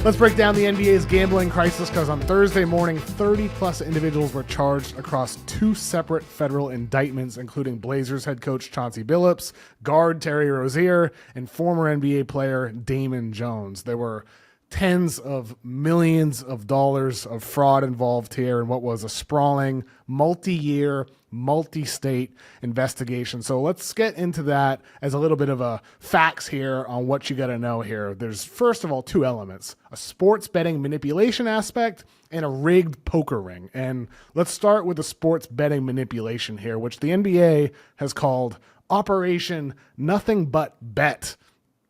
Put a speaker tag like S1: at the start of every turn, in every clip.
S1: Let's break down the NBA's gambling crisis because on Thursday morning, 30-plus individuals were charged across two separate federal indictments, including Blazers head coach Chauncey Billups, guard Terry Rozier, and former NBA player Damon Jones. There were tens of millions of dollars of fraud involved here in what was a sprawling, multi-year, multi-state investigation. So let's get into that as a little bit of a facts here on what you got to know here. There's, first of all, two elements: a sports betting manipulation aspect and a rigged poker ring. And let's start with the sports betting manipulation here, which the NBA has called Operation Nothing But Bet.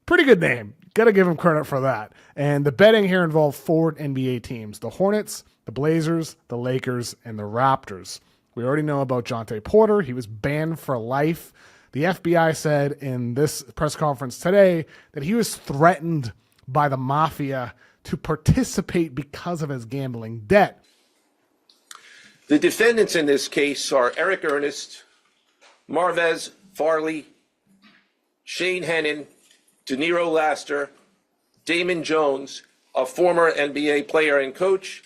S1: Pretty good name. Got to give him credit for that. And the betting here involved four NBA teams: the Hornets, the Blazers, the Lakers, and the Raptors. We already know about Jontay Porter. He was banned for life. The FBI said in this press conference today that he was threatened by the Mafia to participate because of his gambling debt.
S2: The defendants in this case are Eric Ernest, Marvez Farley, Shane Hennon, De Niro Laster, Damon Jones, a former NBA player and coach,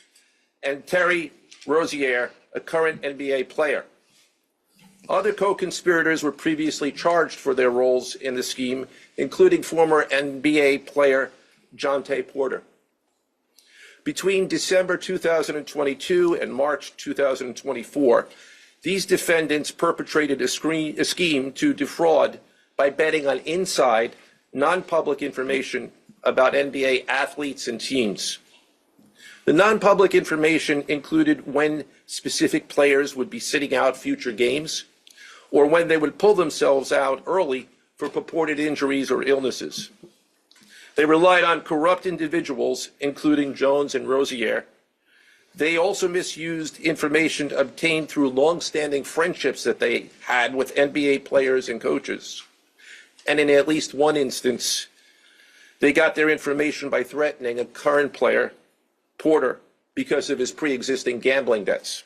S2: and Terry Rozier, a current NBA player. Other co-conspirators were previously charged for their roles in the scheme, including former NBA player Jontay Porter. Between December 2022 and March 2024, these defendants perpetrated a scheme to defraud by betting on inside, non-public information about NBA athletes and teams. The non-public information included when specific players would be sitting out future games, or when they would pull themselves out early for purported injuries or illnesses. They relied on corrupt individuals, including Jones and Rozier. They also misused information obtained through long-standing friendships that they had with NBA players and coaches. And in at least one instance, they got their information by threatening a current player, Porter, because of his pre-existing gambling debts.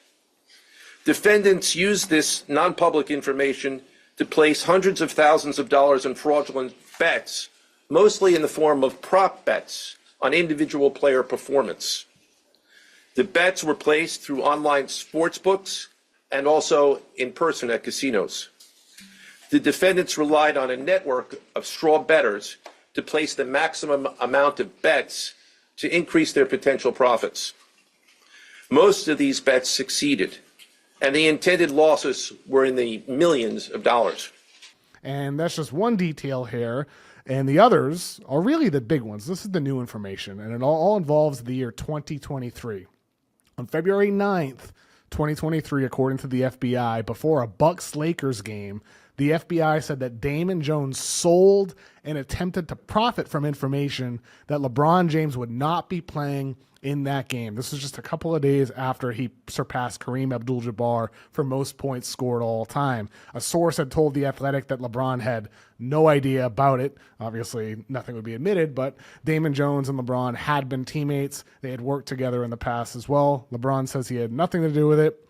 S2: Defendants used this non-public information to place hundreds of thousands of dollars in fraudulent bets, mostly in the form of prop bets on individual player performance. The bets were placed through online sports books and also in person at casinos. The defendants relied on a network of straw bettors to place the maximum amount of bets to increase their potential profits. Most of these bets succeeded, and the intended losses were in the millions of dollars.
S1: And that's just one detail here. And the others are really the big ones. This is the new information, and it all involves the year 2023. On February 9th, 2023, according to the FBI, before a Bucks-Lakers game, the FBI said that Damon Jones sold and attempted to profit from information that LeBron James would not be playing in that game. This was just a couple of days after he surpassed Kareem Abdul-Jabbar for most points scored all time. A source had told The Athletic that LeBron had no idea about it. Obviously, nothing would be admitted, but Damon Jones and LeBron had been teammates. They had worked together in the past as well. LeBron says he had nothing to do with it.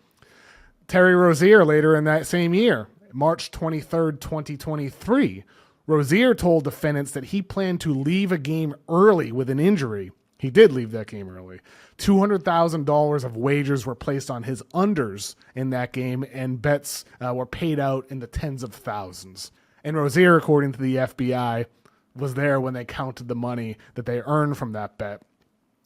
S1: Terry Rozier later in that same year, March 23rd, 2023, Rozier told defendants that he planned to leave a game early with an injury. He did leave that game early. $200,000 of wagers were placed on his unders in that game, and bets were paid out in the tens of thousands. And Rozier, according to the FBI, was there when they counted the money that they earned from that bet.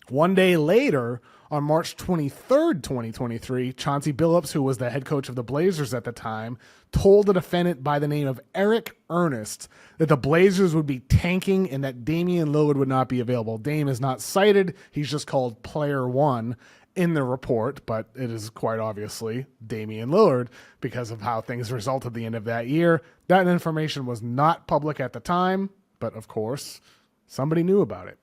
S1: One day later, on March 23rd, 2023, Chauncey Billups, who was the head coach of the Blazers at the time, told a defendant by the name of Eric Ernest that the Blazers would be tanking and that Damian Lillard would not be available. Dame is not cited. He's just called Player One in the report, but it is quite obviously Damian Lillard because of how things resulted at the end of that year. That information was not public at the time, but of course, somebody knew about it.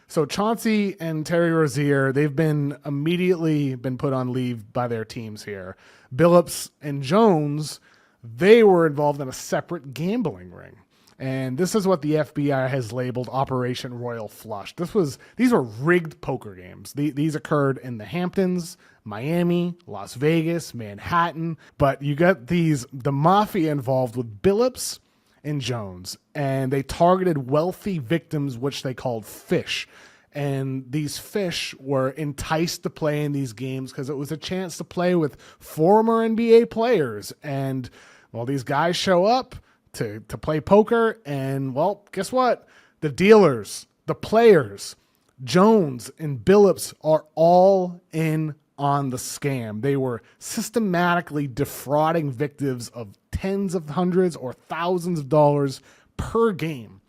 S1: So Chauncey and Terry Rozier, they've been immediately been put on leave by their teams here. Billups and Jones, they were involved in a separate gambling ring. And this is what the FBI has labeled Operation Royal Flush. These were rigged poker games. These occurred in the Hamptons, Miami, Las Vegas, Manhattan. But you got the Mafia involved with Billups and Jones, and they targeted wealthy victims, which they called fish. And these fish were enticed to play in these games because it was a chance to play with former NBA players. And, well, these guys show up to play poker. And, well, guess what? The dealers, the players, Jones and Billups are all in on the scam. They were systematically defrauding victims of tens of hundreds or thousands of dollars per game.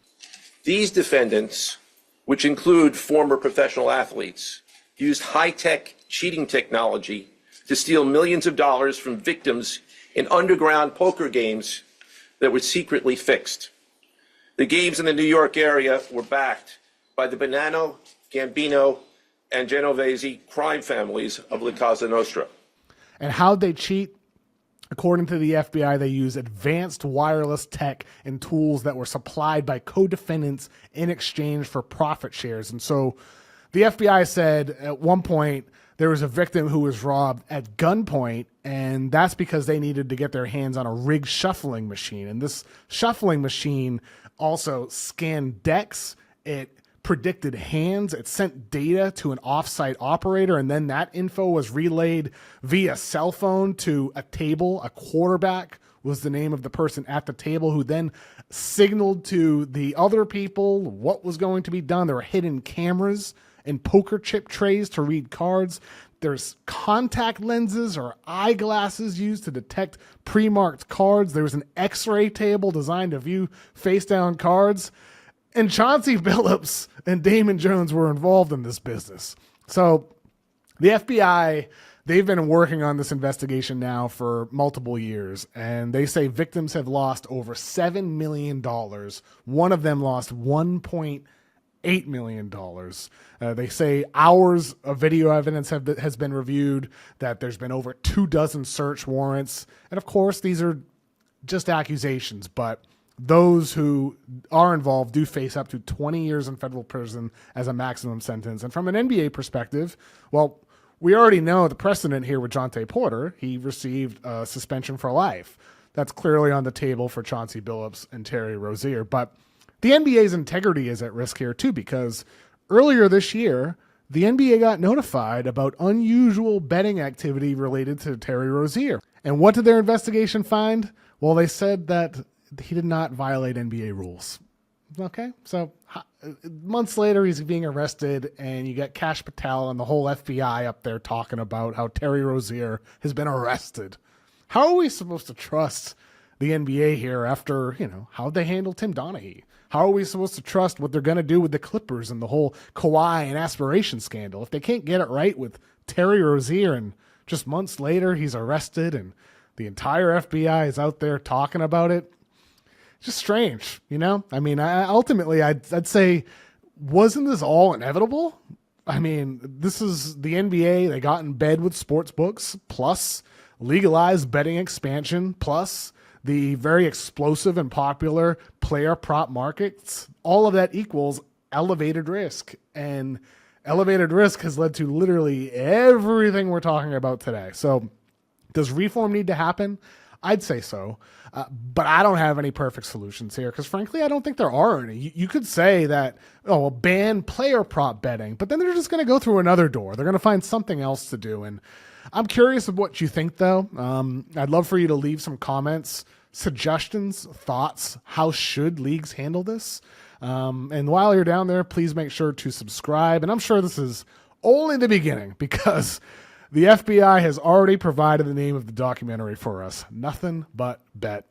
S2: These defendants, which include former professional athletes, used high-tech cheating technology to steal millions of dollars from victims in underground poker games that were secretly fixed. The games in the New York area were backed by the Bonanno, Gambino, and Genovese crime families of La Cosa Nostra.
S1: And how'd they cheat? According to the FBI, they use advanced wireless tech and tools that were supplied by co-defendants in exchange for profit shares. And so the FBI said at one point there was a victim who was robbed at gunpoint, and that's because they needed to get their hands on a rigged shuffling machine. And this shuffling machine also scanned decks. It predicted hands. It sent data to an offsite operator, and then that info was relayed via cell phone to a table. A quarterback was the name of the person at the table, who then signaled to the other people what was going to be done. There were hidden cameras and poker chip trays to read cards. There's contact lenses or eyeglasses used to detect pre-marked cards. There was an x-ray table designed to view face-down cards. And Chauncey Billups and Damon Jones were involved in this business. So the FBI, they've been working on this investigation now for multiple years, and they say victims have lost over $7 million. One of them lost $1.8 million. They say hours of video evidence has been reviewed, that there's been over 24 search warrants. And of course, these are just accusations, but those who are involved do face up to 20 years in federal prison as a maximum sentence. And from an NBA perspective, well, we already know the precedent here with Jontay Porter. He received a suspension for life. That's clearly on the table for Chauncey Billups and Terry Rozier. But the NBA's integrity is at risk here too, because earlier this year, the NBA got notified about unusual betting activity related to Terry Rozier. And what did their investigation find? Well, they said that he did not violate NBA rules. Okay, so months later, he's being arrested, and you get Kash Patel and the whole FBI up there talking about how Terry Rozier has been arrested. How are we supposed to trust the NBA here after, how they handled Tim Donaghy? How are we supposed to trust what they're going to do with the Clippers and the whole Kawhi and aspiration scandal? If they can't get it right with Terry Rozier, and just months later, he's arrested, and the entire FBI is out there talking about it, just strange, I mean, ultimately, I'd say, wasn't this all inevitable? I mean, this is the NBA. They got in bed with sports books, plus legalized betting expansion, plus the very explosive and popular player prop markets. All of that equals elevated risk, and elevated risk has led to literally everything we're talking about today. So does reform need to happen? I'd say so, but I don't have any perfect solutions here because, frankly, I don't think there are any. You could say that, ban player prop betting, but then they're just going to go through another door. They're going to find something else to do, and I'm curious of what you think, though. I'd love for you to leave some comments, suggestions, thoughts. How should leagues handle this? And while you're down there, please make sure to subscribe, and I'm sure this is only the beginning because the FBI has already provided the name of the documentary for us. Nothing but bet.